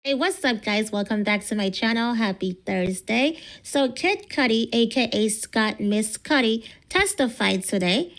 Hey, what's up, guys? Welcome back to my channel. Happy Thursday. So, Kid Cudi, aka Scott Miss Cudi, testified today.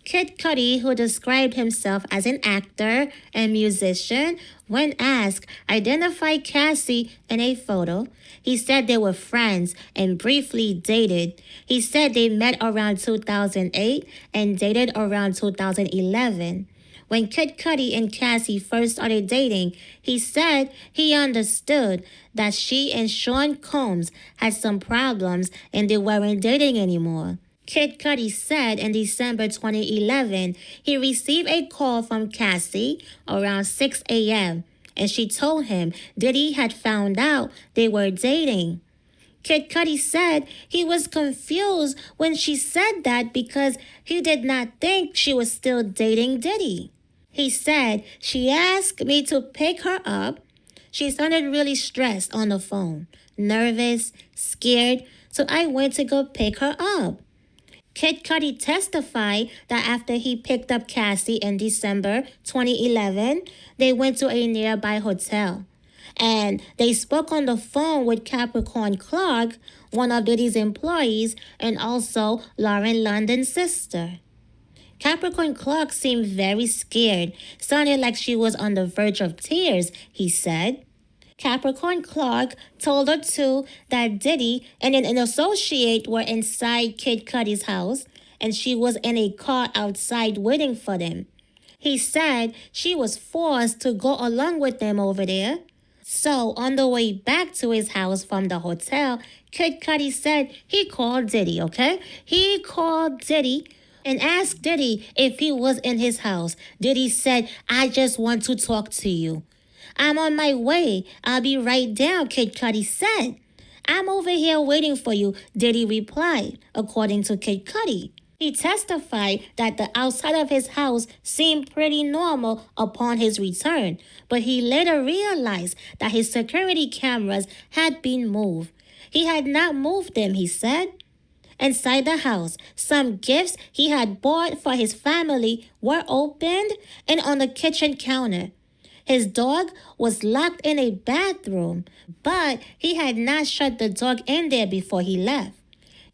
Kid Cudi, who described himself as an actor and musician, when asked, identify Cassie in a photo. He said they were friends and briefly dated. He said they met around 2008 and dated around 2011. When Kid Cudi and Cassie first started dating, he said he understood that she and Sean Combs had some problems and they weren't dating anymore. Kid Cudi said in December 2011 he received a call from Cassie around 6 a.m. and she told him Diddy had found out they were dating. Kid Cudi said he was confused when she said that because he did not think she was still dating Diddy. He said she asked me to pick her up. She sounded really stressed on the phone, nervous, scared, so I went to go pick her up. Kid Cudi testified that after he picked up Cassie in December 2011, they went to a nearby hotel. And they spoke on the phone with Capricorn Clark, one of Diddy's employees, and also Lauren London's sister. Capricorn Clark seemed very scared, sounded like she was on the verge of tears, he said. Capricorn Clark told her too that Diddy and an associate were inside Kid Cudi's house and she was in a car outside waiting for them. He said she was forced to go along with them over there. So on the way back to his house from the hotel, Kid Cudi said he called Diddy, okay? He called Diddy and asked Diddy if he was in his house. Diddy said, I just want to talk to you. I'm on my way. I'll be right down, Kid Cudi said. I'm over here waiting for you, Diddy replied, according to Kid Cudi. He testified that the outside of his house seemed pretty normal upon his return, but he later realized that his security cameras had been moved. He had not moved them, he said. Inside the house, some gifts he had bought for his family were opened and on the kitchen counter. His dog was locked in a bathroom, but he had not shut the dog in there before he left.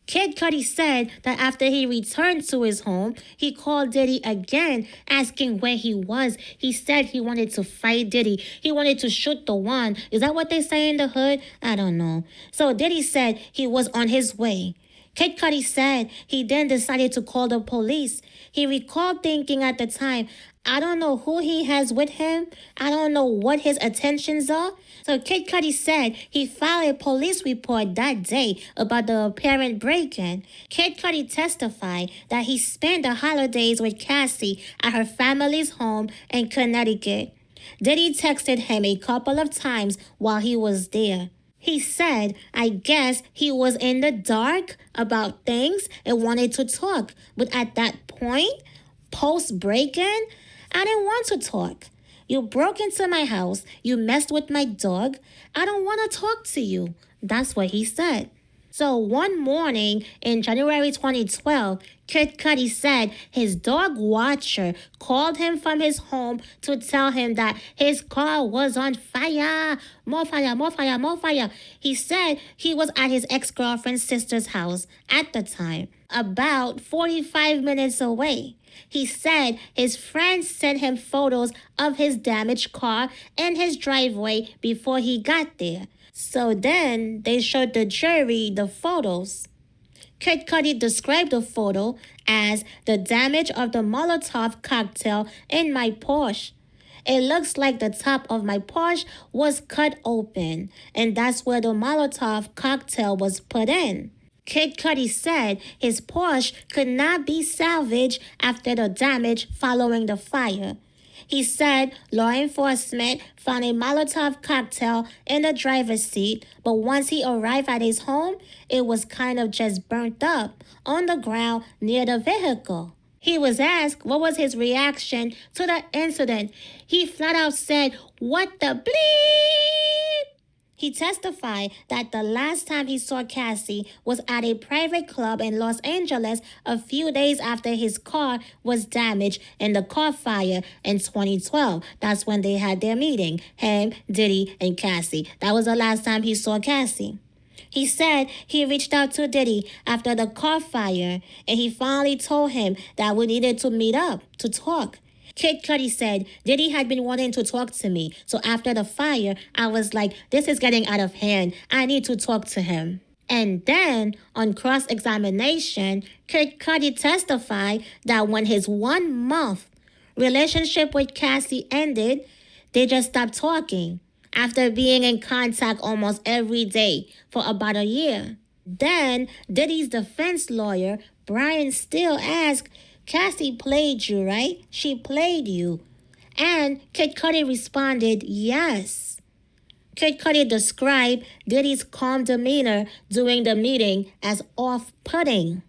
Kid Cudi said that after he returned to his home, he called Diddy again, asking where he was. He said he wanted to fight Diddy. He wanted to shoot the one. Is that what they say in the hood? I don't know. So Diddy said he was on his way. Kid Cudi said he then decided to call the police. He recalled thinking at the time, I don't know who he has with him. I don't know what his intentions are. So Kid Cudi said he filed a police report that day about the apparent break-in. Kid Cudi testified that he spent the holidays with Cassie at her family's home in Connecticut. Diddy texted him a couple of times while he was there. He said, I guess he was in the dark about things and wanted to talk. But at that point, post break-in, I didn't want to talk. You broke into my house. You messed with my dog. I don't want to talk to you. That's what he said. So one morning in January 2012, Kid Cudi said his dog watcher called him from his home to tell him that his car was on fire. More fire, more fire, more fire. He said he was at his ex-girlfriend's sister's house at the time, about 45 minutes away. He said his friends sent him photos of his damaged car in his driveway before he got there. So then they showed the jury the photos. Kid Cudi described the photo as the damage of the Molotov cocktail in my Porsche. It looks like the top of my Porsche was cut open, and that's where the Molotov cocktail was put in. Kid Cudi said his Porsche could not be salvaged after the damage following the fire. He said law enforcement found a Molotov cocktail in the driver's seat, but once he arrived at his home, it was kind of just burnt up on the ground near the vehicle. He was asked what was his reaction to the incident. He flat out said, "What the bleep?" He testified that the last time he saw Cassie was at a private club in Los Angeles a few days after his car was damaged in the car fire in 2012. That's when they had their meeting, him, Diddy, and Cassie. That was the last time he saw Cassie. He said he reached out to Diddy after the car fire and he finally told him that we needed to meet up to talk. Kid Cudi said, Diddy had been wanting to talk to me, so after the fire, I was like, this is getting out of hand. I need to talk to him. And then, on cross-examination, Kid Cudi testified that when his 1-month relationship with Cassie ended, they just stopped talking after being in contact almost every day for about a year. Then, Diddy's defense lawyer, Brian Steele, asked, Cassie played you, right? She played you. And Kid Cudi responded, yes. Kid Cudi described Diddy's calm demeanor during the meeting as off-putting.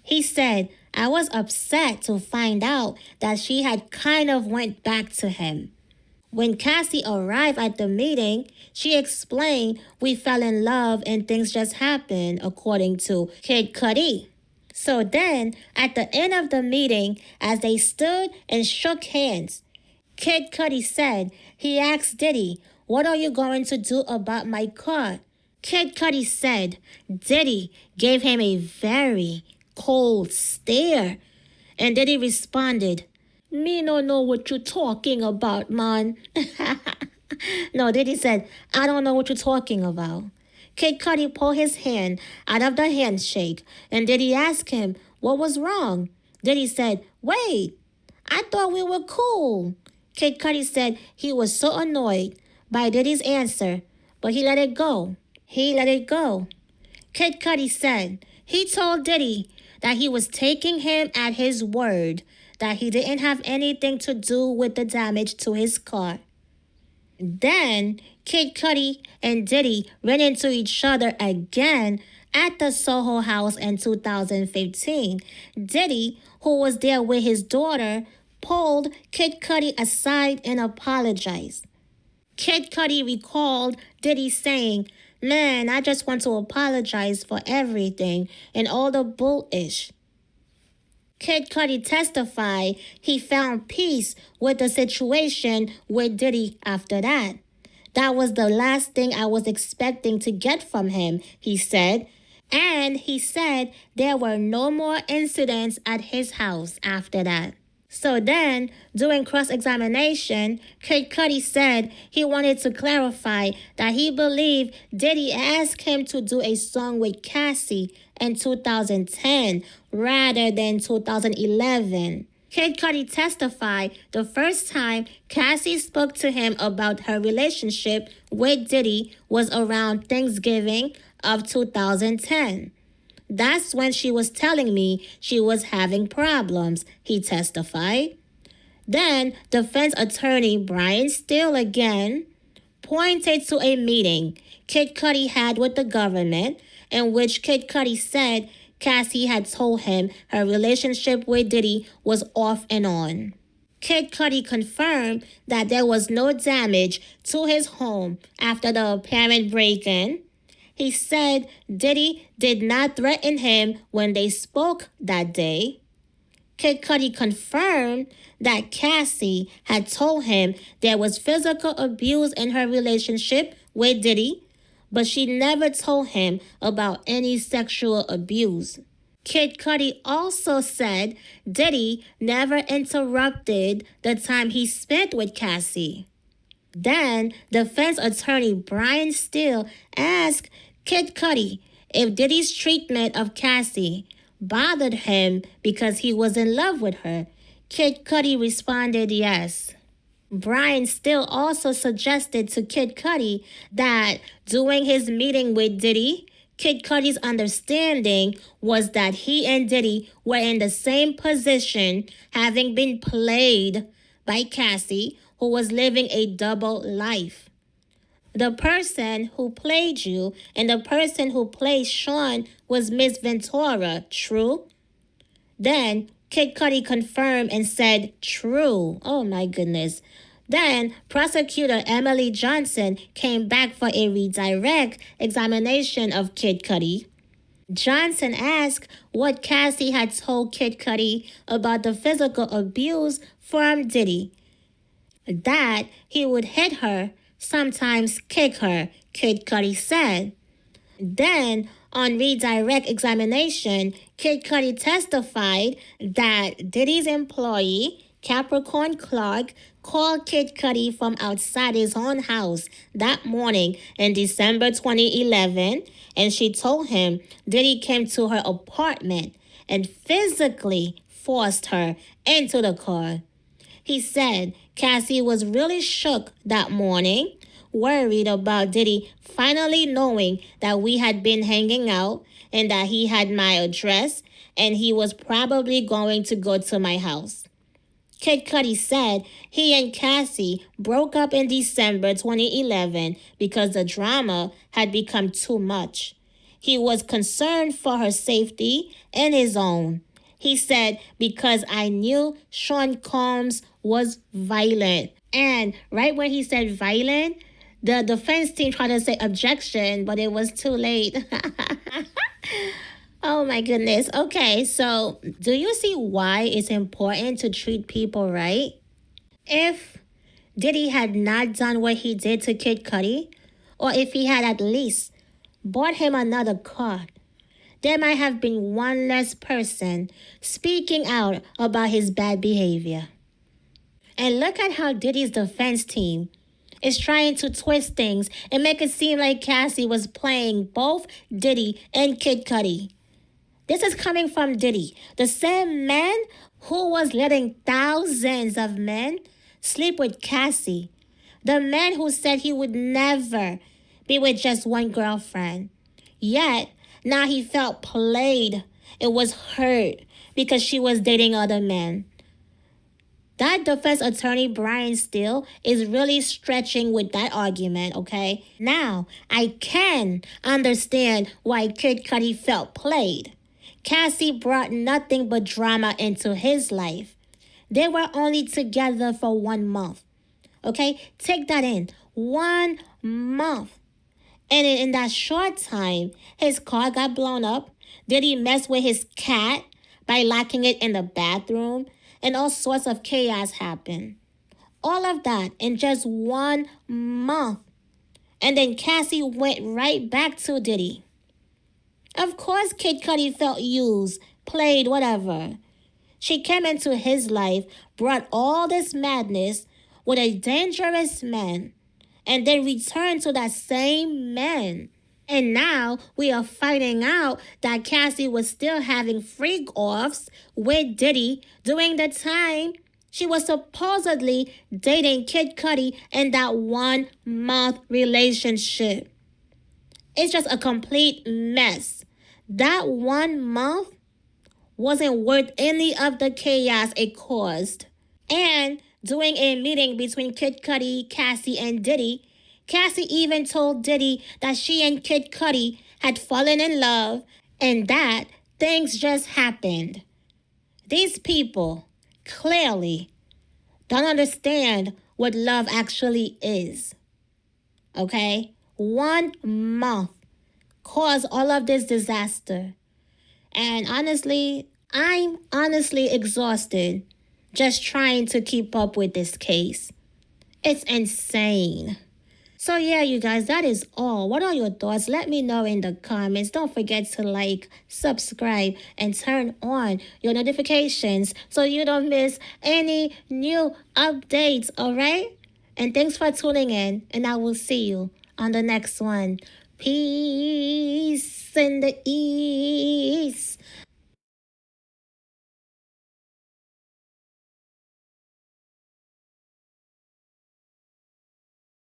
He said, I was upset to find out that she had kind of went back to him. When Cassie arrived at the meeting, she explained we fell in love and things just happened, according to Kid Cudi. So then, at the end of the meeting, as they stood and shook hands, Kid Cudi said he asked Diddy, what are you going to do about my car? Kid Cudi said Diddy gave him a very cold stare. And Diddy responded, me no know what you're talking about, man. No, Diddy said, I don't know what you're talking about. Kid Cudi pulled his hand out of the handshake, and Diddy asked him what was wrong. Diddy said, wait, I thought we were cool. Kid Cudi said he was so annoyed by Diddy's answer, but he let it go. He let it go. Kid Cudi said he told Diddy that he was taking him at his word, that he didn't have anything to do with the damage to his car. Then, Kid Cudi and Diddy ran into each other again at the Soho House in 2015. Diddy, who was there with his daughter, pulled Kid Cudi aside and apologized. Kid Cudi recalled Diddy saying, man, I just want to apologize for everything and all the bullish. Kid Cudi testified he found peace with the situation with Diddy after that. That was the last thing I was expecting to get from him, he said. And he said there were no more incidents at his house after that. So then, during cross-examination, Kid Cudi said he wanted to clarify that he believed Diddy asked him to do a song with Cassie in 2010 rather than 2011. Kid Cudi testified the first time Cassie spoke to him about her relationship with Diddy was around Thanksgiving of 2010. That's when she was telling me she was having problems, he testified. Then defense attorney Brian Steele again pointed to a meeting Kid Cudi had with the government in which Kid Cudi said Cassie had told him her relationship with Diddy was off and on. Kid Cudi confirmed that there was no damage to his home after the apparent break-in. He said Diddy did not threaten him when they spoke that day. Kid Cudi confirmed that Cassie had told him there was physical abuse in her relationship with Diddy, but she never told him about any sexual abuse. Kid Cudi also said Diddy never interrupted the time he spent with Cassie. Then, defense attorney Brian Steele asked Kid Cudi if Diddy's treatment of Cassie bothered him because he was in love with her. Kid Cudi responded yes. Brian Steele also suggested to Kid Cudi that during his meeting with Diddy, Kid Cudi's understanding was that he and Diddy were in the same position, having been played by Cassie, who was living a double life. The person who played you and the person who played Sean was Miss Ventura, true? Then Kid Cudi confirmed and said, true. Oh my goodness. Then, prosecutor Emily Johnson came back for a redirect examination of Kid Cudi. Johnson asked what Cassie had told Kid Cudi about the physical abuse from Diddy. That he would hit her, sometimes kick her, Kid Cudi said. Then, on redirect examination, Kid Cudi testified that Diddy's employee, Capricorn Clark, called Kid Cudi from outside his own house that morning in December 2011, and she told him Diddy came to her apartment and physically forced her into the car. He said Cassie was really shook that morning, worried about Diddy finally knowing that we had been hanging out and that he had my address and he was probably going to go to my house. Kid Cudi said he and Cassie broke up in December 2011 because the drama had become too much. He was concerned for her safety and his own. He said, because I knew Sean Combs was violent. And right when he said violent, the defense team tried to say objection, but it was too late. Oh my goodness. Okay, so do you see why it's important to treat people right? If Diddy had not done what he did to Kid Cudi, or if he had at least bought him another car, there might have been one less person speaking out about his bad behavior. And look at how Diddy's defense team is trying to twist things and make it seem like Cassie was playing both Diddy and Kid Cudi. This is coming from Diddy, the same man who was letting thousands of men sleep with Cassie, the man who said he would never be with just one girlfriend. Yet, now he felt played and was hurt because she was dating other men. That defense attorney, Brian Steele, is really stretching with that argument, okay? Now, I can understand why Kid Cudi felt played. Cassie brought nothing but drama into his life. They were only together for 1 month. Okay? Take that in. 1 month. And in that short time, his car got blown up. Did he mess with his cat by locking it in the bathroom? And all sorts of chaos happened. All of that in just 1 month. And then Cassie went right back to Diddy. Of course, Kid Cudi felt used, played, whatever. She came into his life, brought all this madness with a dangerous man, and then returned to that same man. And now we are finding out that Cassie was still having freak-offs with Diddy during the time she was supposedly dating Kid Cudi in that 1 month relationship. It's just a complete mess. That 1 month wasn't worth any of the chaos it caused. And during a meeting between Kid Cudi, Cassie, and Diddy, Cassie even told Diddy that she and Kid Cudi had fallen in love and that things just happened. These people clearly don't understand what love actually is. Okay? 1 month caused all of this disaster. And honestly, I'm exhausted just trying to keep up with this case. It's insane. So yeah, you guys, that is all. What are your thoughts? Let me know in the comments. Don't forget to like, subscribe, and turn on your notifications so you don't miss any new updates, all right? And thanks for tuning in, and I will see you on the next one. Peace in the east.